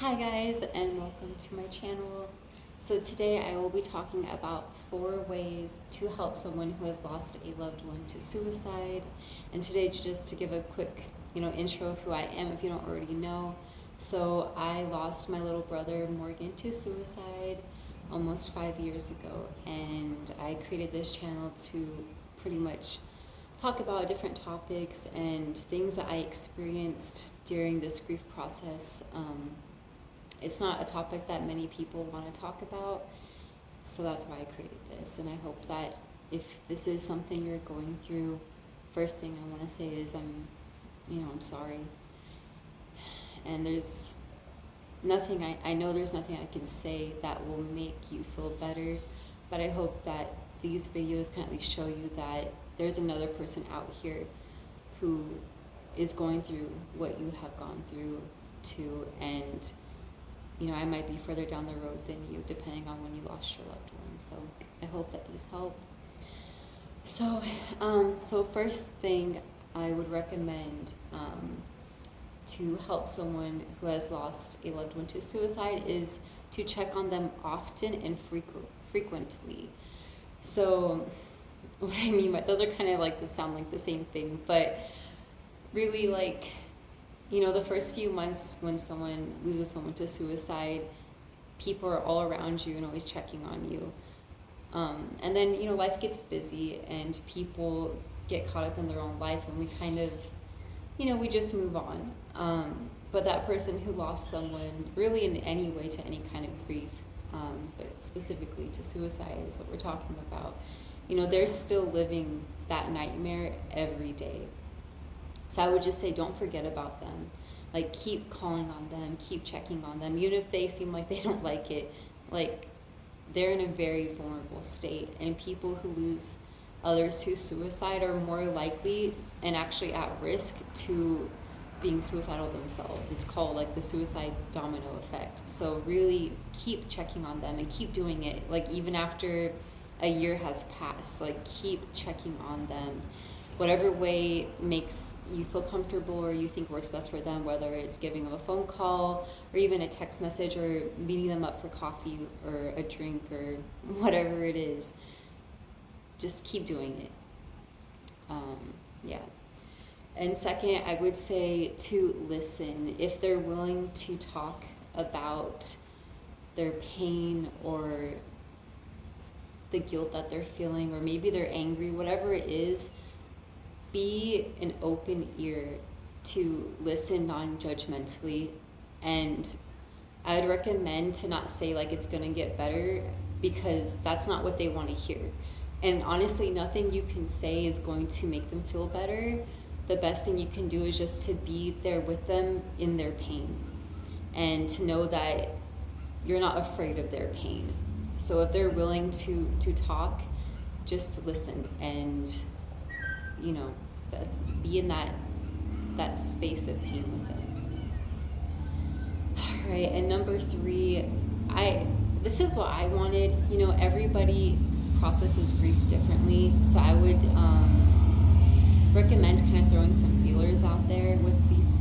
Hi guys, and welcome to my channel. So today I will be talking about 4 ways to help someone who has lost a loved one to suicide. And today, just to give a quick intro of who I am if you don't already know. So I lost my little brother Morgan to suicide almost 5 years ago, and I created this channel to pretty much talk about different topics and things that I experienced during this grief process. It's not a topic that many people want to talk about, so that's why I created this. And I hope that if this is something you're going through, first thing I want to say is I'm sorry. And there's nothing, I know there's nothing I can say that will make you feel better, but I hope that these videos can at least show you that there's another person out here who is going through what you have gone through too, and I might be further down the road than you, depending on when you lost your loved one. So I hope that these help. So first thing I would recommend to help someone who has lost a loved one to suicide is to check on them often and frequently. So what I mean by those are kind of sound like the same thing, but really the first few months when someone loses someone to suicide, people are all around you and always checking on you. And then, life gets busy and people get caught up in their own life, and we kind of, we just move on. But that person who lost someone, really in any way to any kind of grief, but specifically to suicide is what we're talking about, they're still living that nightmare every day. So I would just say, don't forget about them. Keep calling on them, keep checking on them, even if they seem like they don't like it. They're in a very vulnerable state, and people who lose others to suicide are more likely and actually at risk to being suicidal themselves. It's called the suicide domino effect. So really keep checking on them and keep doing it. Even after a year has passed, keep checking on them. Whatever way makes you feel comfortable or you think works best for them, whether it's giving them a phone call or even a text message or meeting them up for coffee or a drink or whatever it is, just keep doing it. Yeah. And second, I would say to listen. If they're willing to talk about their pain or the guilt that they're feeling, or maybe they're angry, whatever it is, be an open ear to listen non-judgmentally. And I would recommend to not say it's gonna get better, because that's not what they want to hear. And honestly, nothing you can say is going to make them feel better. The best thing you can do is just to be there with them in their pain, and to know that you're not afraid of their pain. So if they're willing to talk, just listen and be in that space of pain with them. All right, and number 3, this is what I wanted. Everybody processes grief differently, so I would recommend kind of throwing some feelers out there with these,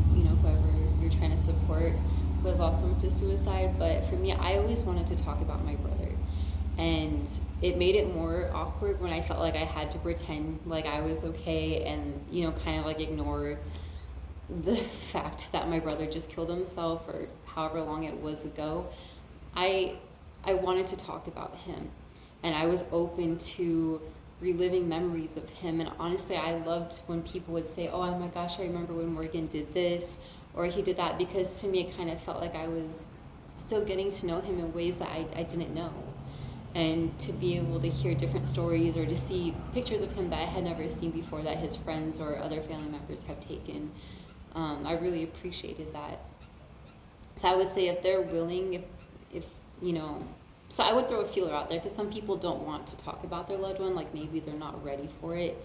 whoever you're trying to support who has lost someone to suicide. But for me, I always wanted to talk about my brother. And it made it more awkward when I felt like I had to pretend like I was okay and, kind of ignore the fact that my brother just killed himself or however long it was ago. I wanted to talk about him, and I was open to reliving memories of him. And honestly, I loved when people would say, oh my gosh, I remember when Morgan did this or he did that, because to me it kind of felt like I was still getting to know him in ways that I didn't know. And to be able to hear different stories or to see pictures of him that I had never seen before that his friends or other family members have taken, I really appreciated that. So I would say if they're willing, so I would throw a feeler out there, because some people don't want to talk about their loved one, maybe they're not ready for it.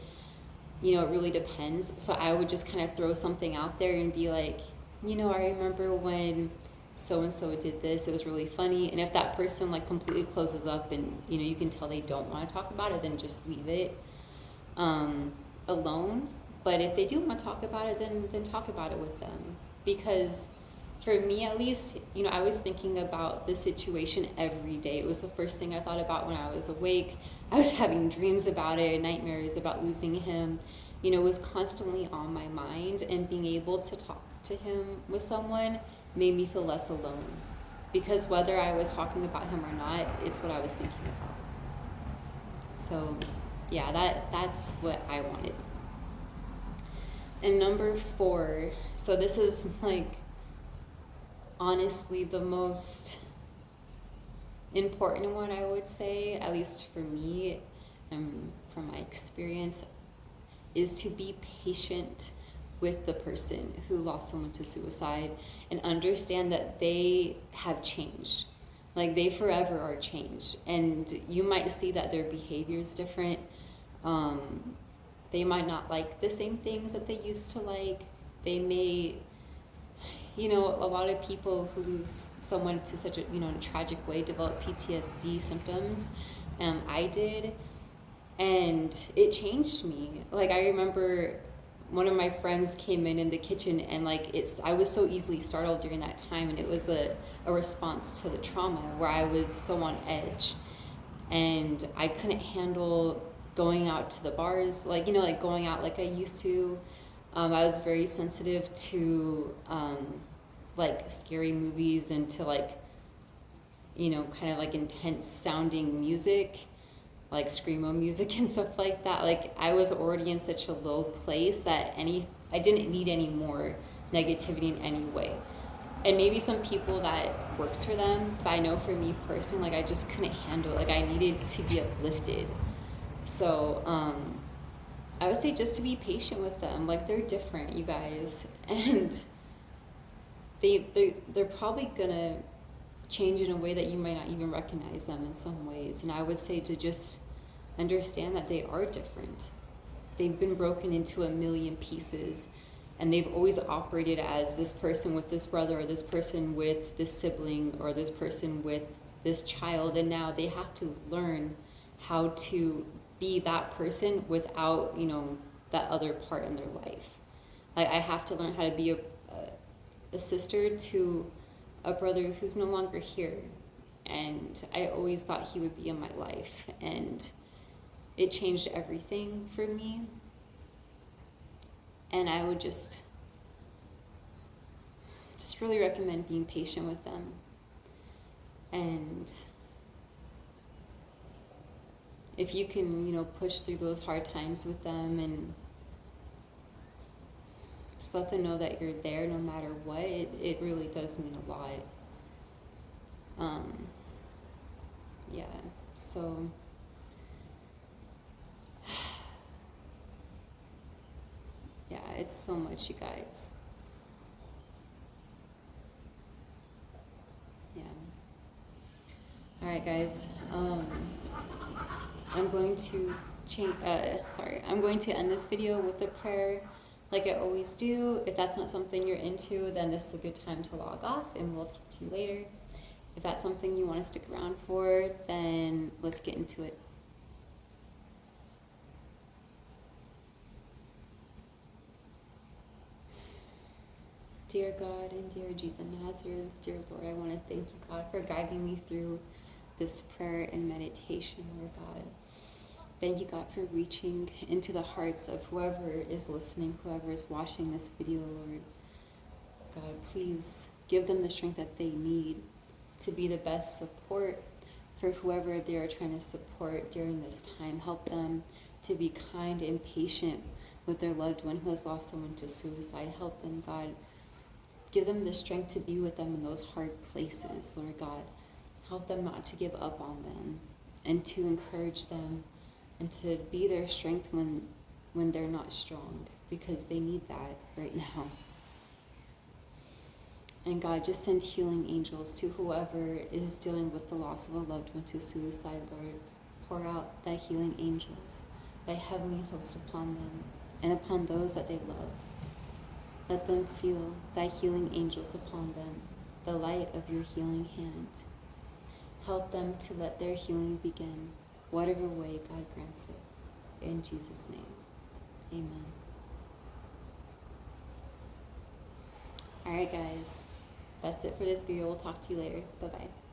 It really depends. So I would just kind of throw something out there and be like, I remember when so-and-so did this, it was really funny. And if that person completely closes up and you can tell they don't want to talk about it, then just leave it alone. But if they do want to talk about it, then talk about it with them, because for me at least, I was thinking about the situation every day. It was the first thing I thought about when I was awake. I was having dreams about it, nightmares about losing him. It was constantly on my mind, and being able to talk to him with someone made me feel less alone. Because whether I was talking about him or not, it's what I was thinking about. So, yeah, that's what I wanted. And number 4, so this is honestly the most important one, I would say, at least for me and from my experience, is to be patient with the person who lost someone to suicide and understand that they have changed. They forever are changed. And you might see that their behavior is different. They might not like the same things that they used to like. They may, a lot of people who lose someone to such a, tragic way develop PTSD symptoms. I did. And it changed me. I remember one of my friends came in the kitchen, and I was so easily startled during that time, and it was a response to the trauma where I was so on edge, and I couldn't handle going out to the bars, going out like I used to. I was very sensitive to scary movies and to kind of intense sounding music, like screamo music and stuff like that. I was already in such a low place that I didn't need any more negativity in any way. And maybe some people that works for them, but I know for me personally, I just couldn't handle it. I needed to be uplifted. So I would say just to be patient with them. They're different, you guys, and they're probably gonna change in a way that you might not even recognize them in some ways. And I would say to just understand that they are different. They've been broken into a million pieces, and they've always operated as this person with this brother, or this person with this sibling, or this person with this child, and now they have to learn how to be that person without that other part in their life. I have to learn how to be a sister to a brother who's no longer here, and I always thought he would be in my life, and it changed everything for me. And I would just really recommend being patient with them, and if you can push through those hard times with them, and just let them know that you're there no matter what, it really does mean a lot. Yeah, so yeah, it's so much, you guys. Yeah. All right, guys. I'm going to I'm going to end this video with a prayer, like I always do. If that's not something you're into, then this is a good time to log off, and we'll talk to you later. If that's something you want to stick around for, then let's get into it. Dear God and dear Jesus Nazareth, dear Lord, I want to thank you, God, for guiding me through this prayer and meditation, Lord God. Thank you, God, for reaching into the hearts of whoever is listening, whoever is watching this video, Lord. God, please give them the strength that they need to be the best support for whoever they are trying to support during this time. Help them to be kind and patient with their loved one who has lost someone to suicide. Help them, God. Give them the strength to be with them in those hard places, Lord God. Help them not to give up on them, and to encourage them, and to be their strength when they're not strong, because they need that right now. And God, just send healing angels to whoever is dealing with the loss of a loved one to suicide, Lord. Pour out thy healing angels, thy heavenly host upon them, and upon those that they love. Let them feel thy healing angels upon them, the light of your healing hand. Help them to let their healing begin, whatever way God grants it. In Jesus' name, amen. All right, guys, that's it for this video. We'll talk to you later. Bye-bye.